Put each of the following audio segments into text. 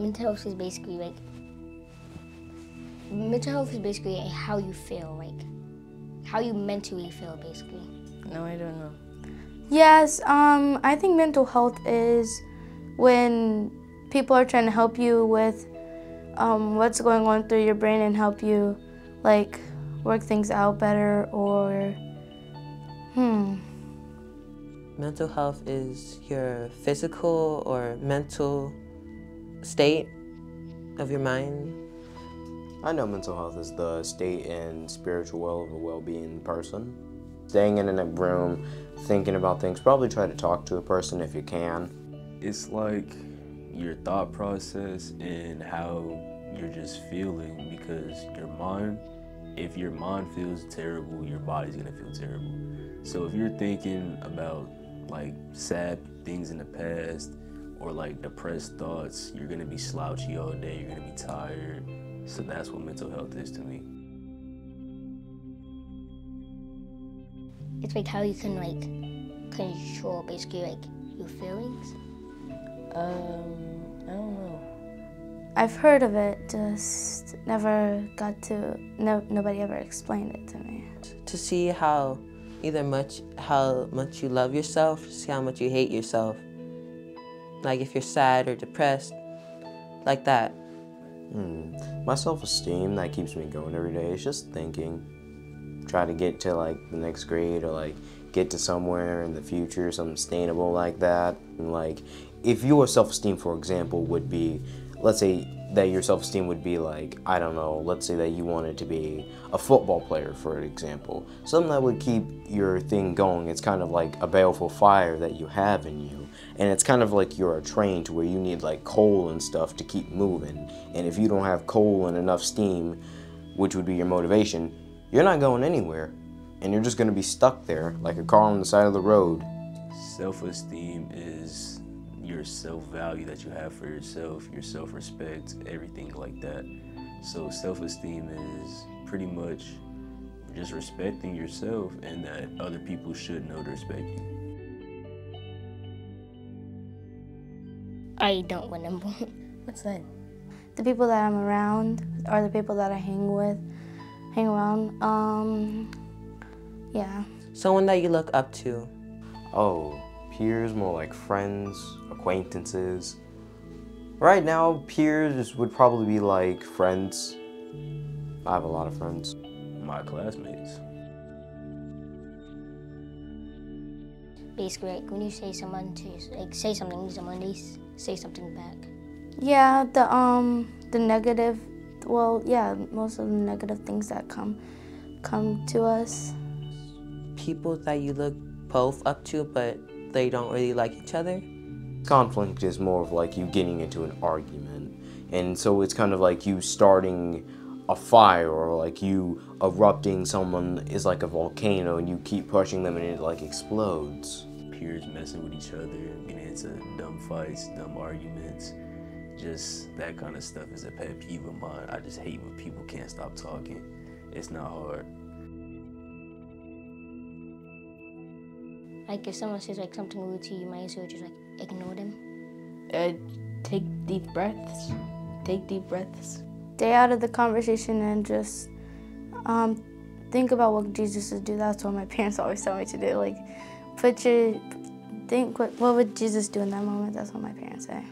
mental health is basically like, how you feel, like how you mentally feel, basically. No, I don't know. Yes, I think mental health is when people are trying to help you with what's going on through your brain and help you like work things out better, or Mental health is your physical or mental state of your mind. I know mental health is the state and spiritual of a well-being person. Staying in a room, thinking about things, probably try to talk to a person if you can. It's like your thought process and how you're just feeling, because your mind, if your mind feels terrible, your body's gonna feel terrible. So if you're thinking about like sad things in the past or like depressed thoughts, you're gonna be slouchy all day, you're gonna be tired. So that's what mental health is to me. It's like how you can like control basically like your feelings. I don't know. I've heard of it, just never got to, nobody ever explained it to me. To see how much you love yourself, see how much you hate yourself. Like if you're sad or depressed, like that. My self-esteem that keeps me going every day is just thinking. Try to get to like the next grade or like get to somewhere in the future, something sustainable like that. And like if your self-esteem, for example, would be, let's say that your self-esteem would be like, I don't know, let's say that you wanted to be a football player, for example. Something that would keep your thing going. It's kind of like a baleful fire that you have in you. And it's kind of like you're a train to where you need like coal and stuff to keep moving. And if you don't have coal and enough steam, which would be your motivation, you're not going anywhere. And you're just gonna be stuck there like a car on the side of the road. Self-esteem is your self-value that you have for yourself, your self-respect, everything like that. So self-esteem is pretty much just respecting yourself and that other people should know to respect you. I don't remember. What's that? The people that I'm around or the people that I hang around, yeah. Someone that you look up to. Oh, peers, more like friends, acquaintances. Right now, peers would probably be like friends. I have a lot of friends. My classmates. Basically, like when you say someone to like say something to someone, they say something back. Yeah, the negative, well, yeah, most of the negative things that come to us. People that you look both up to, but they don't really like each other. Conflict is more of like you getting into an argument. And so it's kind of like you starting a fire, or like you erupting someone is like a volcano and you keep pushing them and it like explodes. Peers messing with each other, getting into dumb fights, dumb arguments. Just that kind of stuff is a pet peeve of mine. I just hate when people can't stop talking. It's not hard. Like if someone says like something rude to you, you might as well just like ignore them. Take deep breaths. Take deep breaths. Stay out of the conversation and just think about what Jesus would do. That's what my parents always tell me to do. Like, think what would Jesus do in that moment? That's what my parents say.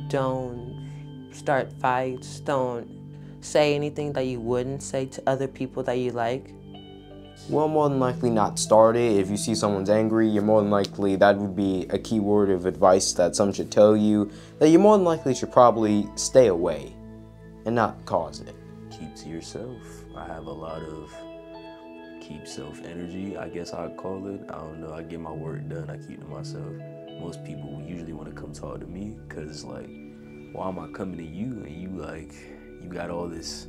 Don't start fights. Don't say anything that you wouldn't say to other people that you like. Well, more than likely not start it. If you see someone's angry, you're more than likely, that would be a key word of advice that someone should tell you, that you more than likely should probably stay away and not cause it. Keep to yourself. I have a lot of keep self energy, I guess I'd call it. I don't know, I get my work done, I keep to myself. Most people usually want to come talk to me because it's like, why am I coming to you and you got all this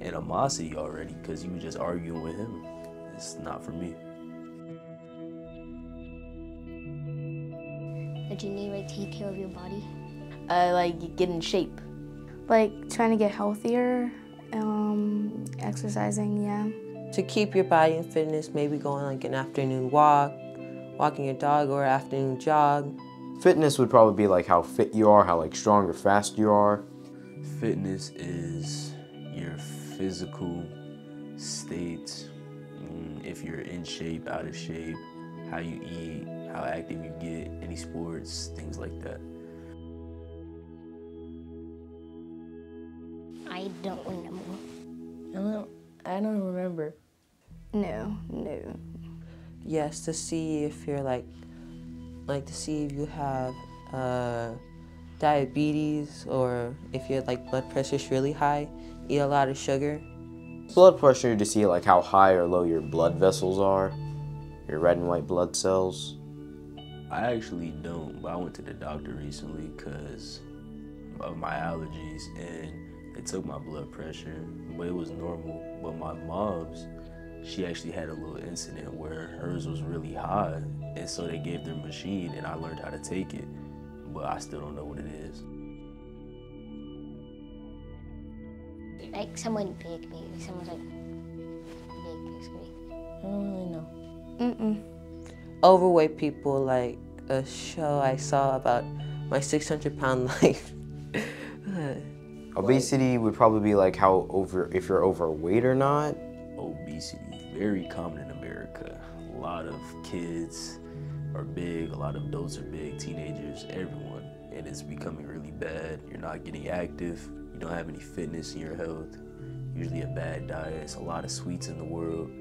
animosity already because you were just arguing with him. It's not for me. But you need to like take care of your body. Like get in shape. Like trying to get healthier, exercising, yeah. To keep your body in fitness, maybe going like an afternoon walk, walking your dog, or an afternoon jog. Fitness would probably be like how fit you are, how like strong or fast you are. Fitness is your physical state, if you're in shape, out of shape, how you eat, how active you get, any sports, things like that. I don't remember. I don't remember. No. Yes, to see if you're like to see if you have diabetes, or if your like blood pressure's really high, eat a lot of sugar. Blood pressure to see like how high or low your blood vessels are, your red and white blood cells. I actually don't, but I went to the doctor recently because of my allergies, and they took my blood pressure, but it was normal. But my mom's, she actually had a little incident where hers was really high, and so they gave their machine, and I learned how to take it, but I still don't know what it is. Like someone big, maybe. Someone's like big, basically. I don't really know. Overweight people, like a show I saw about my 600-pound life. Obesity would probably be like if you're overweight or not. Obesity, very common in America. A lot of kids are big, a lot of adults are big, teenagers, everyone. And it's becoming really bad. You're not getting active, you don't have any fitness in your health, usually a bad diet, it's a lot of sweets in the world.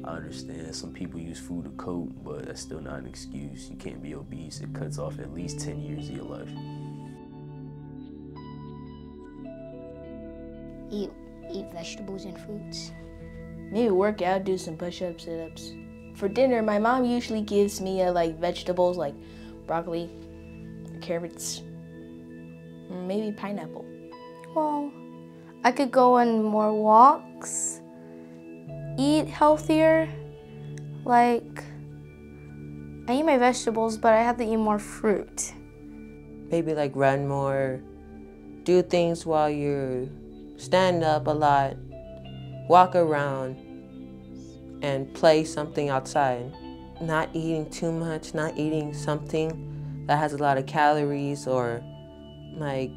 I understand some people use food to cope, but that's still not an excuse. You can't be obese. It cuts off at least 10 years of your life. Eat vegetables and fruits. Maybe work out, do some push-ups, sit-ups. For dinner, my mom usually gives me like vegetables like broccoli, carrots, maybe pineapple. Well, I could go on more walks, eat healthier. Like, I eat my vegetables, but I have to eat more fruit. Maybe like run more, do things while you're stand up a lot, walk around, and play something outside. Not eating too much, not eating something that has a lot of calories, or like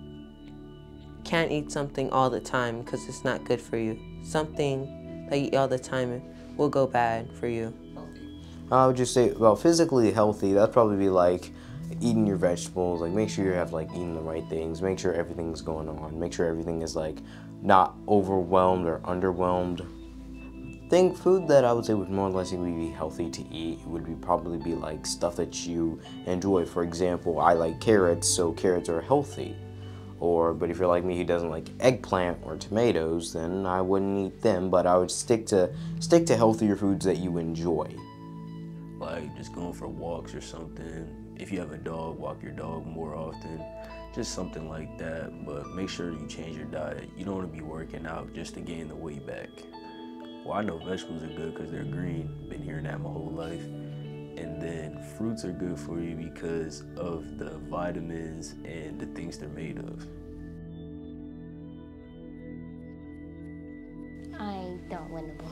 can't eat something all the time because it's not good for you. Something that you eat all the time will go bad for you. I would just say, well, physically healthy, that'd probably be like eating your vegetables, like make sure you have like eating the right things, make sure everything's going on, make sure everything is like not overwhelmed or underwhelmed. Think food that I would say would more likely be healthy to eat would probably be like stuff that you enjoy. For example, I like carrots, so carrots are healthy. But if you're like me who doesn't like eggplant or tomatoes, then I wouldn't eat them, but I would stick to healthier foods that you enjoy. Like just going for walks or something. If you have a dog, walk your dog more often. Just something like that, but make sure you change your diet. You don't want to be working out just to gain the weight back. Well, I know vegetables are good because they're green. Been hearing that my whole life. And then fruits are good for you because of the vitamins and the things they're made of. I don't remember.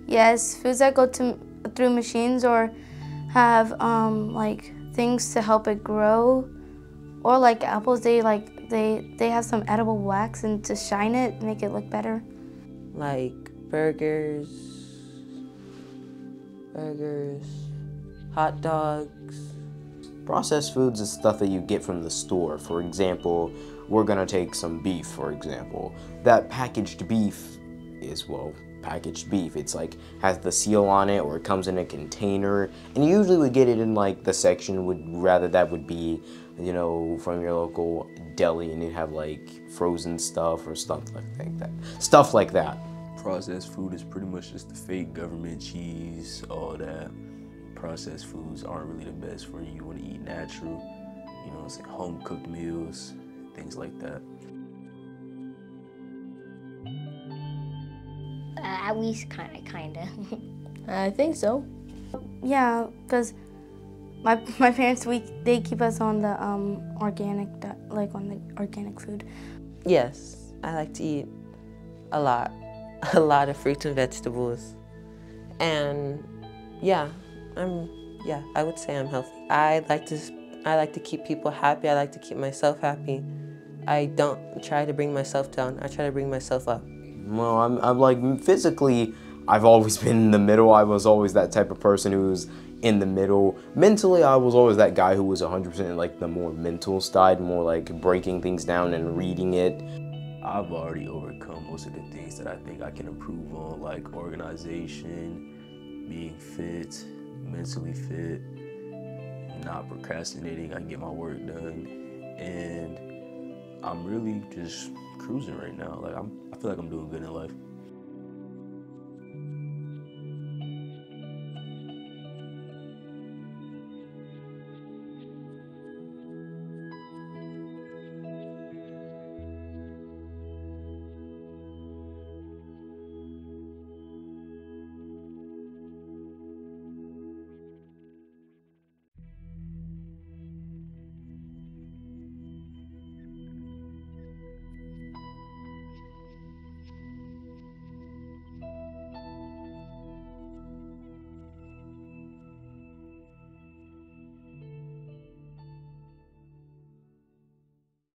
Yes, foods that go through machines or have like things to help it grow, or like apples, they have some edible wax and to shine it, make it look better. Like burgers, hot dogs. Processed foods is stuff that you get from the store. For example, we're gonna take some beef, for example. That packaged beef is, well, packaged beef. It's like has the seal on it, or it comes in a container, and you usually would get it in like the section that would be, you know, from your local deli, and you'd have like frozen stuff or stuff like that. Processed food is pretty much just the fake government cheese, all that. Processed foods aren't really the best for you. You want to eat natural, you know, it's like home cooked meals, things like that. At least kinda. I think so. Yeah, because my parents, they keep us on the organic food. Yes, I like to eat a lot of fruits and vegetables, and I would say I'm healthy. I like to I like to keep people happy. I like to keep myself happy. I don't try to bring myself down. I try to bring myself up. Well, I'm like physically, I've always been in the middle. I was always that type of person who's in the middle. Mentally, I was always that guy who was 100% like the more mental side, more like breaking things down and reading it. I've already overcome most of the things that I think I can improve on, like organization, being fit, mentally fit, not procrastinating. I can get my work done, and I'm really just cruising right now. Like I feel like I'm doing good in life.